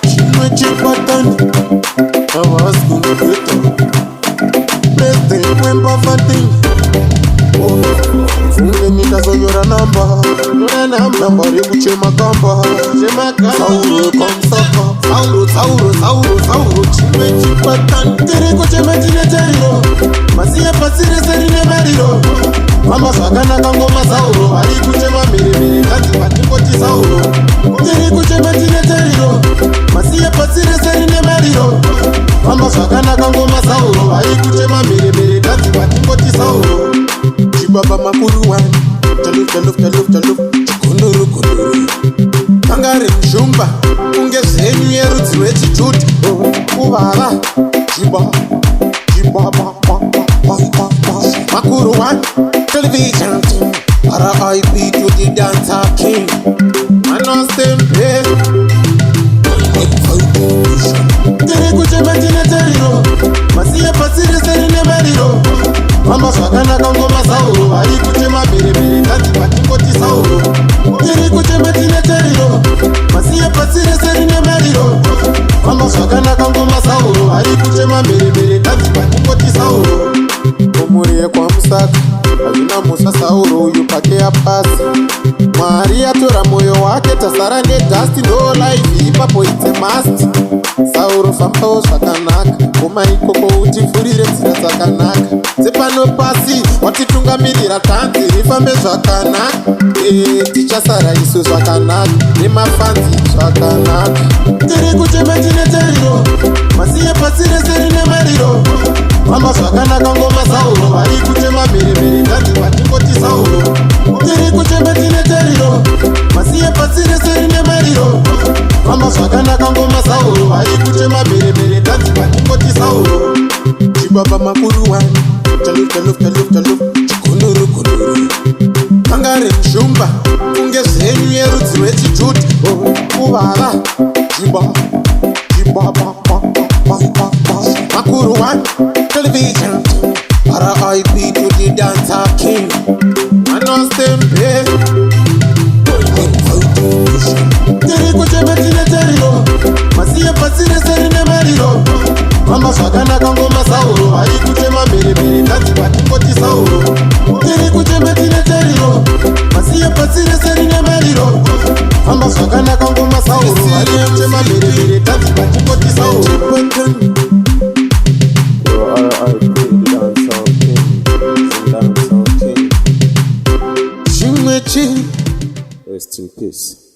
Chimwe chipatani avaskungueta President wembafati Funge nitazoyora namba Namba rekuchema kamba Sauro komsaka Sauro Chimwe chipatani Tereko chema chineteriro Masiye pasire serine meriro Mama zvakanaka ngoma Sauro Ari kuchema miremire Kanzi patingoti Sauro Tereko chema chineteriro Masiye pasire serine meriro Mama zvakanaka ngoma Sauro Ari kuchema miremire Kanzi patingoti Sauro Chibaba makuru wani Chaluf Chikunduru Kangari mshumba Kunge zhenyu yerudzi rwechijuda Kuvava Chibaba Makuru one television team RIP to the dancer king Manos tempe Tere kuchema chineteriro Masiye pasire serine meriro Mama zvakanaka ngoma Sauro Ari kuchema miremire Kanzi patingoti Sauro Tere kuchema chineteriro Masiye pasire serine meriro Mama zvakanaka ngoma Sauro Ari kuchema miremire Kanzi patingoti Sauro Omuriye kwa musaka Hazina musa Sauro uyu pake apasi Mwari atora moyo wake tasara nedasti no life ipapo it's a must Sauro fambawo zvakanaka Koma ikoko utifurire nzira dzakanaka Tsepano pasi watitungamirira tanzi rifambe zvakanaka Tichasara isu zvakanaka Nemafanzi zvakanaka Tiri kuchema chineteriro Masiye pasire serine meriro Mama zvakanaka ngoma Sauro Ari kuchema miremire Kanzi patingoti Sauro Tiri kuchema chineteriro Masiye pasire serine meriro Mama zvakanaka ngoma Sauro Ari kuchema miremire Kanzi patingoti Sauro Chibaba makuru wani Chaluf Chikunduru Kangari mshumba Kunge zhenyu yerudzi rwechijuda Kuvava Chibaba Makuru one television RIP to the dancer king Manos tempe Tere kuchema chineteriro Masiye pasire serine meriro Mama zvakanaka ngoma Sauro Ari kuchema miremire Kanzi patingoti Sauro Tere kuchema chineteriro Masiye pasire serine meriro Mama zvakanaka ngoma Sauro Ari kuchema miremire Kanzi patingoti Sauro Rest in peace.